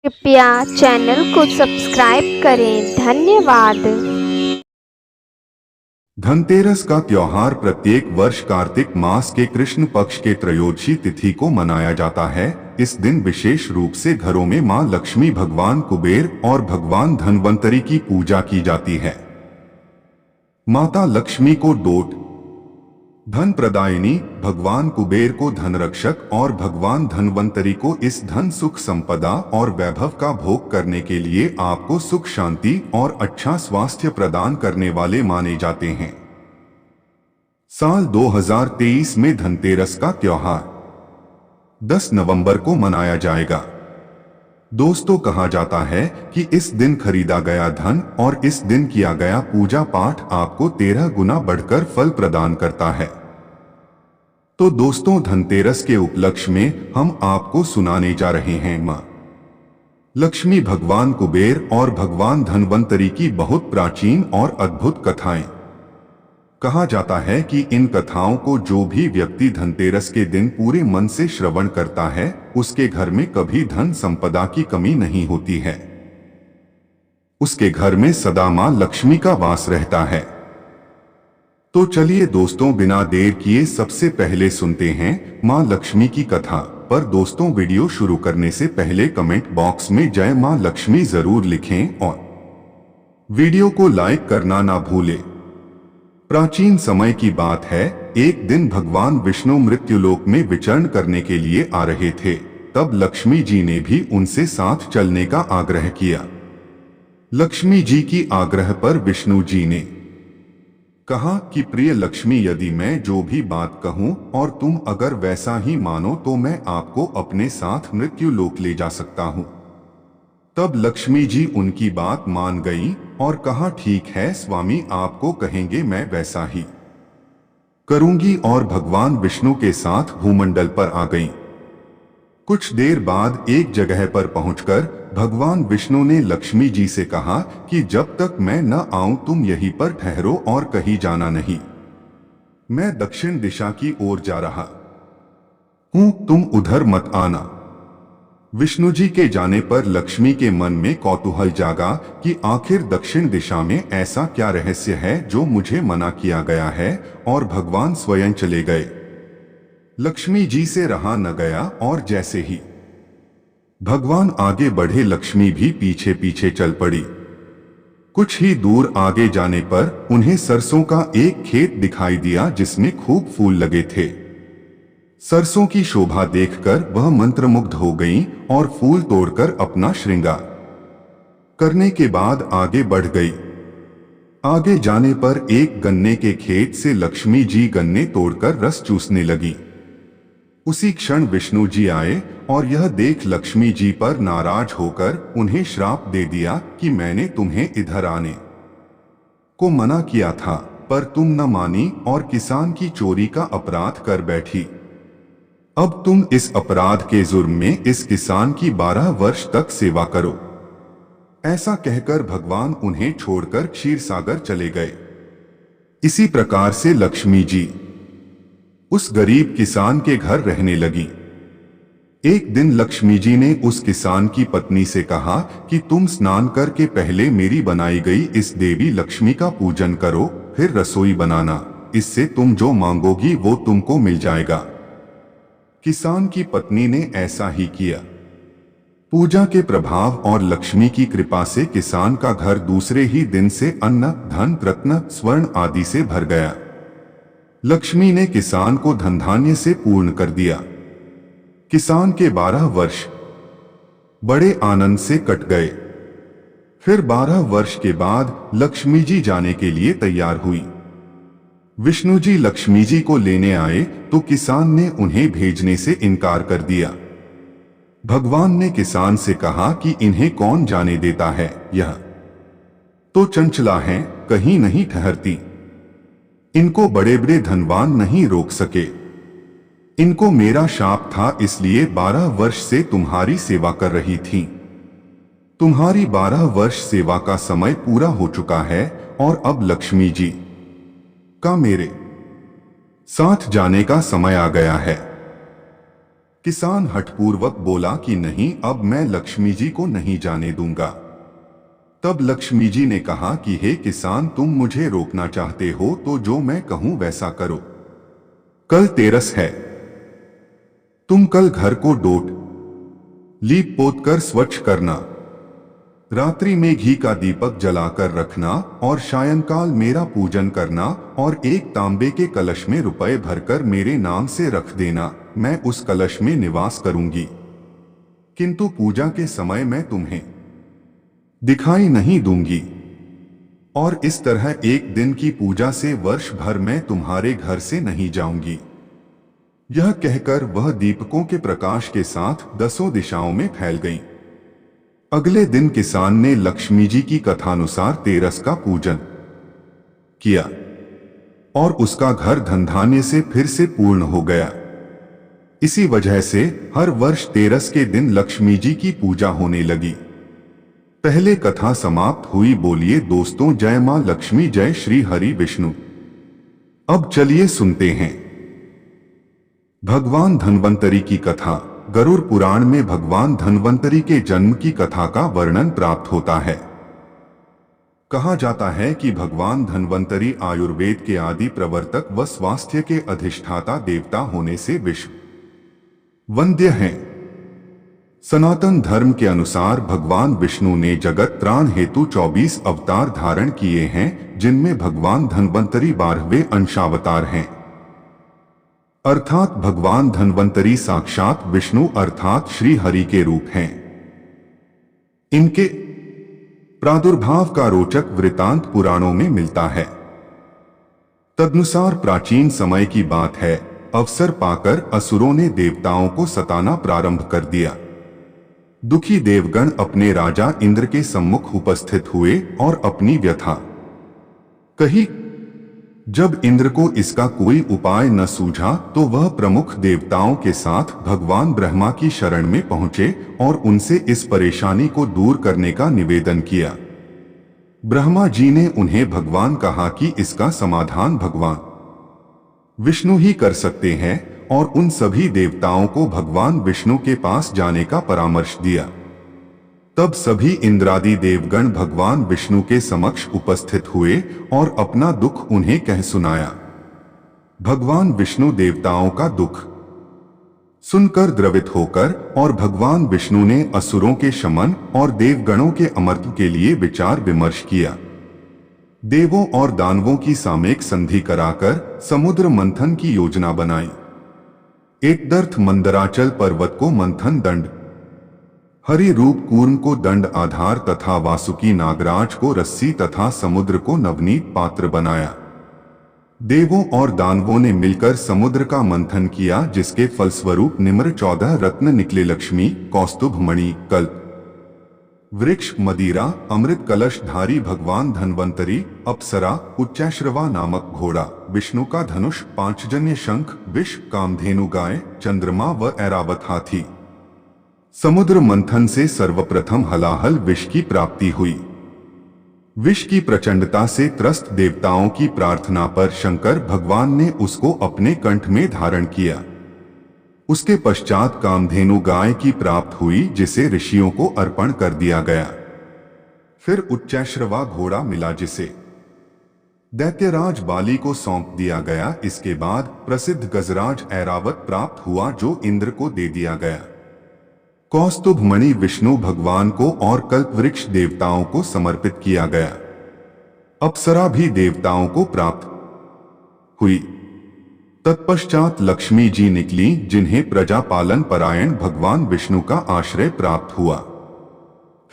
कृपया चैनल को सब्सक्राइब करें। धन्यवाद। धनतेरस का त्योहार प्रत्येक वर्ष कार्तिक मास के कृष्ण पक्ष के त्रयोदशी तिथि को मनाया जाता है। इस दिन विशेष रूप से घरों में मां लक्ष्मी, भगवान कुबेर और भगवान धन्वंतरी की पूजा की जाती है। माता लक्ष्मी को डोट, धन प्रदायिनी, भगवान कुबेर को धनरक्षक और भगवान धन्वंतरी को इस धन, सुख, संपदा और वैभव का भोग करने के लिए आपको सुख, शांति और अच्छा स्वास्थ्य प्रदान करने वाले माने जाते हैं। साल 2023 में धनतेरस का त्योहार 10 नवंबर को मनाया जाएगा। दोस्तों, कहा जाता है कि इस दिन खरीदा गया धन और इस दिन किया गया पूजा पाठ आपको 13 गुना बढ़कर फल प्रदान करता है। तो दोस्तों, धनतेरस के उपलक्ष्य में हम आपको सुनाने जा रहे हैं मां लक्ष्मी, भगवान कुबेर और भगवान धन्वंतरी की बहुत प्राचीन और अद्भुत कथाएं। कहा जाता है कि इन कथाओं को जो भी व्यक्ति धनतेरस के दिन पूरे मन से श्रवण करता है, उसके घर में कभी धन संपदा की कमी नहीं होती है। उसके घर में सदा मां लक्ष्मी का वास रहता है। तो चलिए दोस्तों, बिना देर किए सबसे पहले सुनते हैं मां लक्ष्मी की कथा। पर दोस्तों, वीडियो शुरू करने से पहले कमेंट बॉक्स में जय मां लक्ष्मी जरूर लिखें और वीडियो को लाइक करना ना भूलें। प्राचीन समय की बात है, एक दिन भगवान विष्णु मृत्युलोक में विचरण करने के लिए आ रहे थे। तब लक्ष्मी जी ने भी उनसे साथ चलने का आग्रह किया। लक्ष्मी जी की आग्रह पर विष्णु जी ने कहा कि प्रिय लक्ष्मी, यदि मैं जो भी बात कहूं और तुम अगर वैसा ही मानो तो मैं आपको अपने साथ मृत्युलोक ले जा सकता हूं। तब लक्ष्मी जी उनकी बात मान गई और कहा, ठीक है स्वामी, आपको कहेंगे मैं वैसा ही करूंगी, और भगवान विष्णु के साथ भूमंडल पर आ गई। कुछ देर बाद एक जगह पर पहुंचकर भगवान विष्णु ने लक्ष्मी जी से कहा कि जब तक मैं न आऊं तुम यहीं पर ठहरो और कहीं जाना नहीं। मैं दक्षिण दिशा की ओर जा रहा हूं, तुम उधर मत आना। विष्णु जी के जाने पर लक्ष्मी के मन में कौतूहल जागा कि आखिर दक्षिण दिशा में ऐसा क्या रहस्य है जो मुझे मना किया गया है, और भगवान स्वयं चले गए। लक्ष्मी जी से रहा न गया और जैसे ही भगवान आगे बढ़े, लक्ष्मी भी पीछे पीछे चल पड़ी। कुछ ही दूर आगे जाने पर उन्हें सरसों का एक खेत दिखाई दिया जिसमें खूब फूल लगे थे। सरसों की शोभा देखकर वह मंत्रमुग्ध हो गईं और फूल तोड़कर अपना श्रृंगार करने के बाद आगे बढ़ गई। आगे जाने पर एक गन्ने के खेत से लक्ष्मी जी गन्ने तोड़कर रस चूसने लगी। उसी क्षण विष्णु जी आए और यह देख लक्ष्मी जी पर नाराज होकर उन्हें श्राप दे दिया कि मैंने तुम्हें इधर आने को मना किया था, पर तुम न मानी और किसान की चोरी का अपराध कर बैठी। अब तुम इस अपराध के जुर्म में इस किसान की 12 वर्ष तक सेवा करो। ऐसा कहकर भगवान उन्हें छोड़कर क्षीर सागर चले गए। इसी प्रकार से लक्ष्मी जी उस गरीब किसान के घर रहने लगी। एक दिन लक्ष्मी जी ने उस किसान की पत्नी से कहा कि तुम स्नान करके पहले मेरी बनाई गई इस देवी लक्ष्मी का पूजन करो, फिर रसोई बनाना। इससे तुम जो मांगोगी वो तुमको मिल जाएगा। किसान की पत्नी ने ऐसा ही किया। पूजा के प्रभाव और लक्ष्मी की कृपा से किसान का घर दूसरे ही दिन से अन्न, धन, रत्न, स्वर्ण आदि से भर गया। लक्ष्मी ने किसान को धन धान्य से पूर्ण कर दिया। किसान के 12 वर्ष बड़े आनंद से कट गए। फिर 12 वर्ष के बाद लक्ष्मी जी जाने के लिए तैयार हुई। विष्णु जी लक्ष्मी जी को लेने आए तो किसान ने उन्हें भेजने से इनकार कर दिया। भगवान ने किसान से कहा कि इन्हें कौन जाने देता है, यह तो चंचला हैं, कहीं नहीं ठहरती। इनको बड़े बड़े धनवान नहीं रोक सके। इनको मेरा शाप था, इसलिए 12 वर्ष से तुम्हारी सेवा कर रही थी। तुम्हारी 12 वर्ष सेवा का समय पूरा हो चुका है और अब लक्ष्मी जी का मेरे साथ जाने का समय आ गया है। किसान हठपूर्वक बोला कि नहीं, अब मैं लक्ष्मी जी को नहीं जाने दूंगा। तब लक्ष्मी जी ने कहा कि हे किसान, तुम मुझे रोकना चाहते हो तो जो मैं कहूं वैसा करो। कल तेरस है, तुम कल घर को डोट लीप पोत कर स्वच्छ करना, रात्रि में घी का दीपक जलाकर रखना और सायंकाल मेरा पूजन करना और एक तांबे के कलश में रुपए भरकर मेरे नाम से रख देना। मैं उस कलश में निवास करूंगी, किंतु पूजा के समय मैं तुम्हें दिखाई नहीं दूंगी। और इस तरह एक दिन की पूजा से वर्ष भर मैं तुम्हारे घर से नहीं जाऊंगी। यह कहकर वह दीपकों के प्रकाश के साथ 10 दिशाओं में फैल गईं। अगले दिन किसान ने लक्ष्मी जी की कथानुसार तेरस का पूजन किया और उसका घर धनधान्य से फिर से पूर्ण हो गया। इसी वजह से हर वर्ष तेरस के दिन लक्ष्मी जी की पूजा होने लगी। पहले कथा समाप्त हुई। बोलिए दोस्तों, जय मां लक्ष्मी, जय श्री हरि विष्णु। अब चलिए सुनते हैं भगवान धन्वंतरी की कथा। गरुड़ पुराण में भगवान धन्वंतरी के जन्म की कथा का वर्णन प्राप्त होता है। कहा जाता है कि भगवान धन्वंतरी आयुर्वेद के आदि प्रवर्तक व स्वास्थ्य के अधिष्ठाता देवता होने से विश्व वंद्य हैं। सनातन धर्म के अनुसार भगवान विष्णु ने जगत त्राण हेतु 24 अवतार धारण किए हैं, जिनमें भगवान धन्वंतरी 12वें अंशावतार हैं। अर्थात भगवान धन्वंतरी साक्षात विष्णु अर्थात श्री हरि के रूप हैं। इनके प्रादुर्भाव का रोचक वृतांत पुराणों में मिलता है। तदनुसार प्राचीन समय की बात है, अवसर पाकर असुरों ने देवताओं को सताना प्रारंभ कर दिया। दुखी देवगण अपने राजा इंद्र के सम्मुख उपस्थित हुए और अपनी व्यथा कही। जब इंद्र को इसका कोई उपाय न सूझा तो वह प्रमुख देवताओं के साथ भगवान ब्रह्मा की शरण में पहुंचे और उनसे इस परेशानी को दूर करने का निवेदन किया। ब्रह्मा जी ने उन्हें भगवान कहा कि इसका समाधान भगवान विष्णु ही कर सकते हैं और उन सभी देवताओं को भगवान विष्णु के पास जाने का परामर्श दिया। तब सभी इंद्रादि देवगण भगवान विष्णु के समक्ष उपस्थित हुए और अपना दुख उन्हें कह सुनाया। भगवान विष्णु देवताओं का दुख सुनकर द्रवित होकर और भगवान विष्णु ने असुरों के शमन और देवगणों के अमरत्व के लिए विचार विमर्श किया। देवों और दानवों की सामयिक संधि कराकर समुद्र मंथन की योजना बनाई। एक दर्थ मंदराचल पर्वत को मंथन दंड, हरि रूप कूर्म को दंड आधार तथा वासुकी नागराज को रस्सी तथा समुद्र को नवनीत पात्र बनाया। देवों और दानवों ने मिलकर समुद्र का मंथन किया, जिसके फलस्वरूप निम्र 14 रत्न निकले। लक्ष्मी, कौस्तुभ मणि, कल्प वृक्ष, मदिरा, अमृत कलश धारी भगवान धन्वंतरी, अप्सरा, उच्चैश्रवा नामक घोड़ा, विष्णु का धनुष, पांचजन्य शंख, विष, कामधेनु गाय, चंद्रमा व ऐरावत हाथी। समुद्र मंथन से सर्वप्रथम हलाहल विष की प्राप्ति हुई। विष की प्रचंडता से त्रस्त देवताओं की प्रार्थना पर शंकर भगवान ने उसको अपने कंठ में धारण किया। उसके पश्चात कामधेनु गाय की प्राप्त हुई, जिसे ऋषियों को अर्पण कर दिया गया। फिर उच्चैश्रवा घोड़ा मिला, जिसे दैत्यराज बाली को सौंप दिया गया। इसके बाद प्रसिद्ध गजराज ऐरावत प्राप्त हुआ, जो इंद्र को दे दिया गया। कौस्तुभ मणि विष्णु भगवान को और कल्प वृक्ष देवताओं को समर्पित किया गया। अप्सरा भी देवताओं को प्राप्त हुई। तत्पश्चात लक्ष्मी जी निकली, जिन्हें प्रजा पालन परायण भगवान विष्णु का आश्रय प्राप्त हुआ।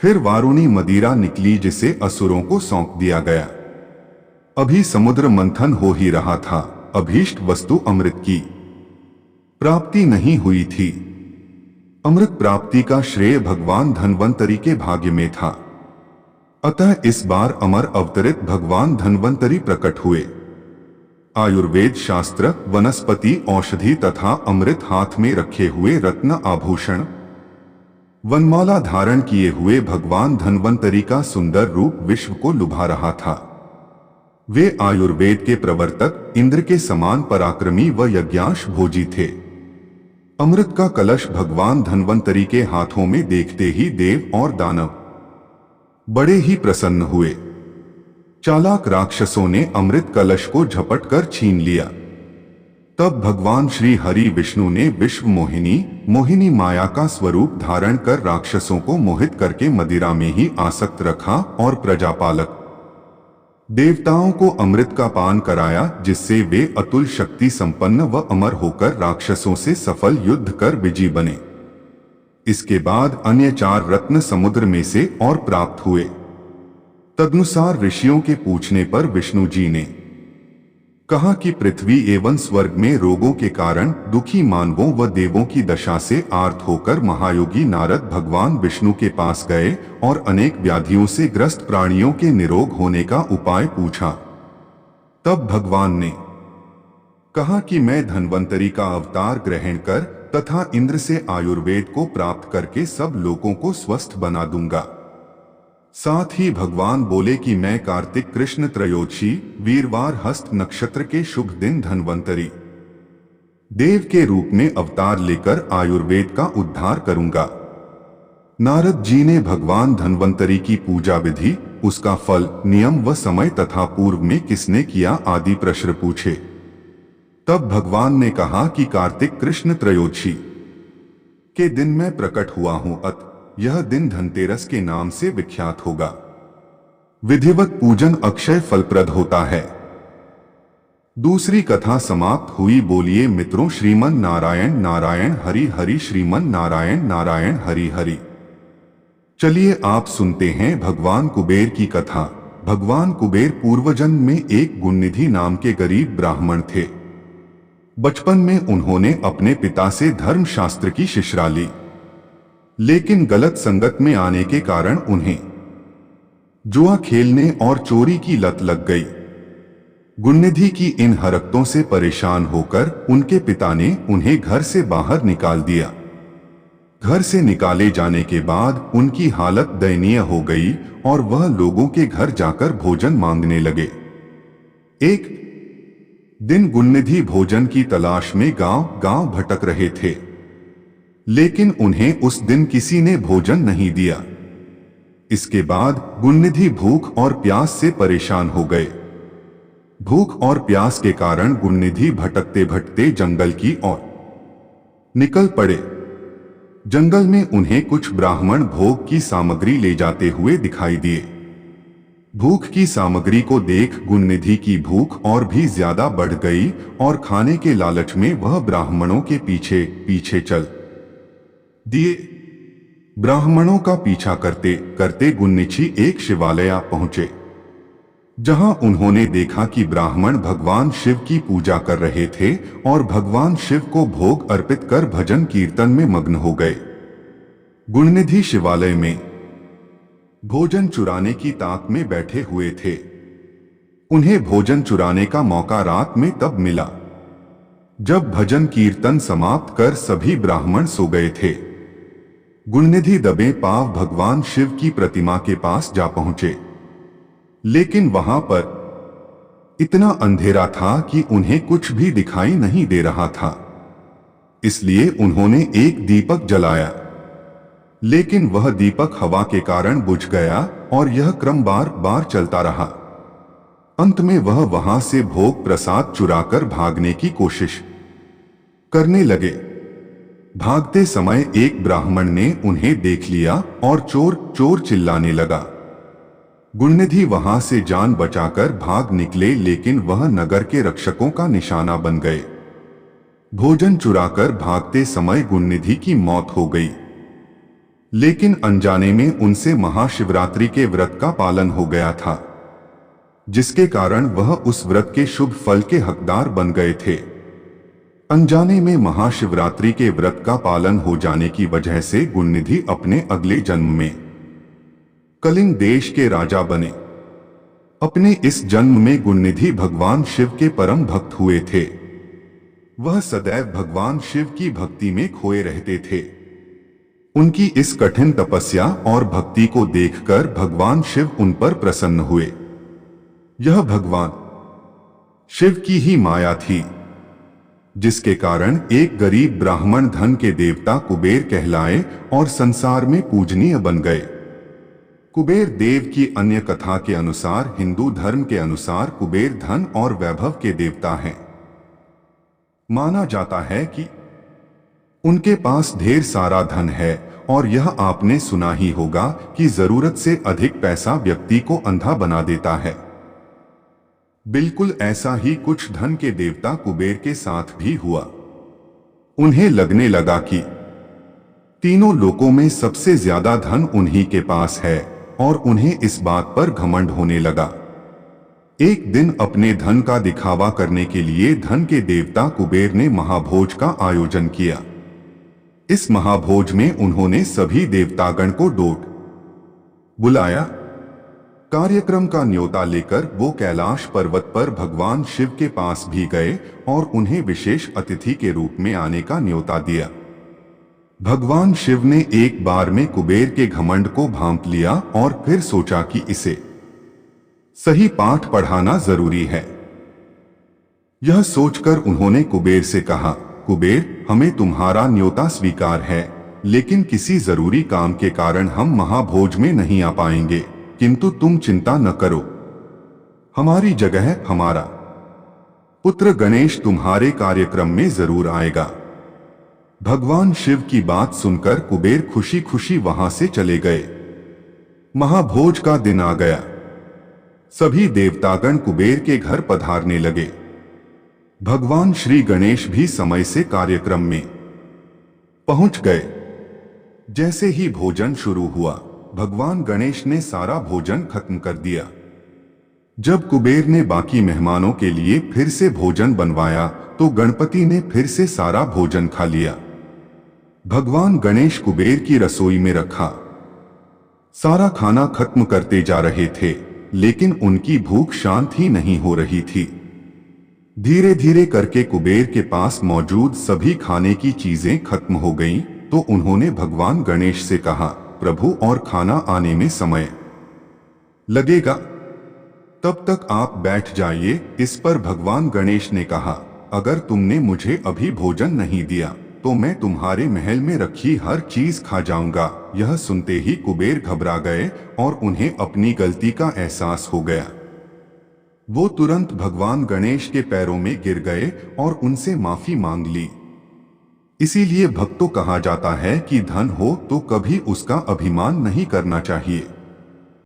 फिर वारुणी मदिरा निकली, जिसे असुरों को सौंप दिया गया। अभी समुद्र मंथन हो ही रहा था, अभीष्ट वस्तु अमृत की प्राप्ति नहीं हुई थी। अमृत प्राप्ति का श्रेय भगवान धन्वंतरी के भाग्य में था। अतः इस बार अमर अवतरित भगवान धन्वंतरी प्रकट हुए। आयुर्वेद शास्त्र, वनस्पति, औषधि तथा अमृत हाथ में रखे हुए रत्न आभूषण, वनमाला धारण किए हुए भगवान धन्वंतरी का सुंदर रूप विश्व को लुभा रहा था। वे आयुर्वेद के प्रवर्तक इंद्र के समान पराक्रमी व यज्ञांश भोजी थे। अमृत का कलश भगवान धन्वंतरी के हाथों में देखते ही देव और दानव बड़े ही प्रसन्न हुए। चालाक राक्षसों ने अमृत कलश को झपट कर छीन लिया। तब भगवान श्री हरि विष्णु ने विश्व मोहिनी माया का स्वरूप धारण कर राक्षसों को मोहित करके मदिरा में ही आसक्त रखा और प्रजापालक देवताओं को अमृत का पान कराया, जिससे वे अतुल शक्ति संपन्न व अमर होकर राक्षसों से सफल युद्ध कर विजयी बने। इसके बाद अन्य 4 रत्न समुद्र में से और प्राप्त हुए। तदनुसार ऋषियों के पूछने पर विष्णु जी ने कहा कि पृथ्वी एवं स्वर्ग में रोगों के कारण दुखी मानवों व देवों की दशा से आर्त होकर महायोगी नारद भगवान विष्णु के पास गए और अनेक व्याधियों से ग्रस्त प्राणियों के निरोग होने का उपाय पूछा। तब भगवान ने कहा कि मैं धन्वंतरी का अवतार ग्रहण कर तथा इंद्र से आयुर्वेद को प्राप्त करके सब लोगों को स्वस्थ बना दूंगा। साथ ही भगवान बोले कि मैं कार्तिक कृष्ण त्रयोदशी वीरवार हस्त नक्षत्र के शुभ दिन धन्वंतरी देव के रूप में अवतार लेकर आयुर्वेद का उद्धार करूंगा। नारद जी ने भगवान धन्वंतरी की पूजा विधि, उसका फल, नियम व समय तथा पूर्व में किसने किया आदि प्रश्न पूछे। तब भगवान ने कहा कि कार्तिक कृष्ण त्रयोदशी के दिन मैं प्रकट हुआ हूं, अत यह दिन धनतेरस के नाम से विख्यात होगा। विधिवत पूजन अक्षय फलप्रद होता है। दूसरी कथा समाप्त हुई। बोलिए मित्रों, श्रीमन नारायण नारायण हरि हरि, श्रीमन नारायण नारायण हरि हरि। चलिए आप सुनते हैं भगवान कुबेर की कथा। भगवान कुबेर पूर्वजन्म में एक गुणनिधि नाम के गरीब ब्राह्मण थे। बचपन में उन्होंने अपने पिता से धर्मशास्त्र की शिक्षा ली, लेकिन गलत संगत में आने के कारण उन्हें जुआ खेलने और चोरी की लत लग गई। गुणनिधि की इन हरकतों से परेशान होकर उनके पिता ने उन्हें घर से बाहर निकाल दिया। घर से निकाले जाने के बाद उनकी हालत दयनीय हो गई और वह लोगों के घर जाकर भोजन मांगने लगे। एक दिन गुणनिधि भोजन की तलाश में गांव-गांव भटक रहे थे, लेकिन उन्हें उस दिन किसी ने भोजन नहीं दिया। इसके बाद गुणनिधि भूख और प्यास से परेशान हो गए। भूख और प्यास के कारण गुणनिधि भटकते भटकते जंगल की ओर निकल पड़े। जंगल में उन्हें कुछ ब्राह्मण भोग की सामग्री ले जाते हुए दिखाई दिए। भूख की सामग्री को देख गुणनिधि की भूख और भी ज्यादा बढ़ गई और खाने के लालच में वह ब्राह्मणों के पीछे पीछे चल दिए। ब्राह्मणों का पीछा करते करते गुणनिधि एक शिवालय पहुंचे, जहां उन्होंने देखा कि ब्राह्मण भगवान शिव की पूजा कर रहे थे और भगवान शिव को भोग अर्पित कर भजन कीर्तन में मग्न हो गए। गुणनिधि शिवालय में भोजन चुराने की ताक में बैठे हुए थे। उन्हें भोजन चुराने का मौका रात में तब मिला जब भजन कीर्तन समाप्त कर सभी ब्राह्मण सो गए थे। गुणनिधि दबे पांव भगवान शिव की प्रतिमा के पास जा पहुंचे, लेकिन वहां पर इतना अंधेरा था कि उन्हें कुछ भी दिखाई नहीं दे रहा था। इसलिए उन्होंने एक दीपक जलाया, लेकिन वह दीपक हवा के कारण बुझ गया और यह क्रम बार बार चलता रहा। अंत में वह वहां से भोग प्रसाद चुराकर भागने की कोशिश करने लगे। भागते समय एक ब्राह्मण ने उन्हें देख लिया और चोर चोर चिल्लाने लगा। गुणनिधि वहां से जान बचाकर भाग निकले, लेकिन वह नगर के रक्षकों का निशाना बन गए। भोजन चुराकर भागते समय गुणनिधि की मौत हो गई, लेकिन अनजाने में उनसे महाशिवरात्रि के व्रत का पालन हो गया था, जिसके कारण वह उस व्रत के शुभ फल के हकदार बन गए थे। अनजाने में महाशिवरात्रि के व्रत का पालन हो जाने की वजह से गुणनिधि अपने अगले जन्म में कलिंग देश के राजा बने। अपने इस जन्म में गुणनिधि भगवान शिव के परम भक्त हुए थे। वह सदैव भगवान शिव की भक्ति में खोए रहते थे। उनकी इस कठिन तपस्या और भक्ति को देखकर भगवान शिव उन पर प्रसन्न हुए। यह भगवान शिव की ही माया थी। जिसके कारण एक गरीब ब्राह्मण धन के देवता कुबेर कहलाए और संसार में पूजनीय बन गए। कुबेर देव की अन्य कथा के अनुसार हिंदू धर्म के अनुसार कुबेर धन और वैभव के देवता हैं। माना जाता है कि उनके पास ढेर सारा धन है और यह आपने सुना ही होगा कि जरूरत से अधिक पैसा व्यक्ति को अंधा बना देता है। बिल्कुल ऐसा ही कुछ धन के देवता कुबेर के साथ भी हुआ। उन्हें लगने लगा कि तीनों लोकों में सबसे ज्यादा धन उन्हीं के पास है और उन्हें इस बात पर घमंड होने लगा। एक दिन अपने धन का दिखावा करने के लिए धन के देवता कुबेर ने महाभोज का आयोजन किया। इस महाभोज में उन्होंने सभी देवतागण को डोट बुलाया। कार्यक्रम का न्योता लेकर वो कैलाश पर्वत पर भगवान शिव के पास भी गए और उन्हें विशेष अतिथि के रूप में आने का न्योता दिया। भगवान शिव ने एक बार में कुबेर के घमंड को भांप लिया और फिर सोचा कि इसे सही पाठ पढ़ाना जरूरी है। यह सोचकर उन्होंने कुबेर से कहा, कुबेर, हमें तुम्हारा न्योता स्वीकार है, लेकिन किसी जरूरी काम के कारण हम महाभोज में नहीं आ पाएंगे, किंतु तुम चिंता न करो, हमारी जगह हमारा पुत्र गणेश तुम्हारे कार्यक्रम में जरूर आएगा। भगवान शिव की बात सुनकर कुबेर खुशी खुशी वहां से चले गए। महाभोज का दिन आ गया। सभी देवतागण कुबेर के घर पधारने लगे। भगवान श्री गणेश भी समय से कार्यक्रम में पहुंच गए। जैसे ही भोजन शुरू हुआ, भगवान गणेश ने सारा भोजन खत्म कर दिया। जब कुबेर ने बाकी मेहमानों के लिए फिर से भोजन बनवाया तो गणपति ने फिर से सारा भोजन खा लिया। भगवान गणेश कुबेर की रसोई में रखा सारा खाना खत्म करते जा रहे थे, लेकिन उनकी भूख शांत ही नहीं हो रही थी। धीरे धीरे करके कुबेर के पास मौजूद सभी खाने की चीजें खत्म हो गईं, तो उन्होंने भगवान गणेश से कहा, प्रभु, और खाना आने में समय लगेगा, तब तक आप बैठ जाइए। इस पर भगवान गणेश ने कहा, अगर तुमने मुझे अभी भोजन नहीं दिया तो मैं तुम्हारे महल में रखी हर चीज खा जाऊंगा। यह सुनते ही कुबेर घबरा गए और उन्हें अपनी गलती का एहसास हो गया। वो तुरंत भगवान गणेश के पैरों में गिर गए और उनसे माफी मांग ली। इसीलिए भक्तों कहा जाता है कि धन हो तो कभी उसका अभिमान नहीं करना चाहिए।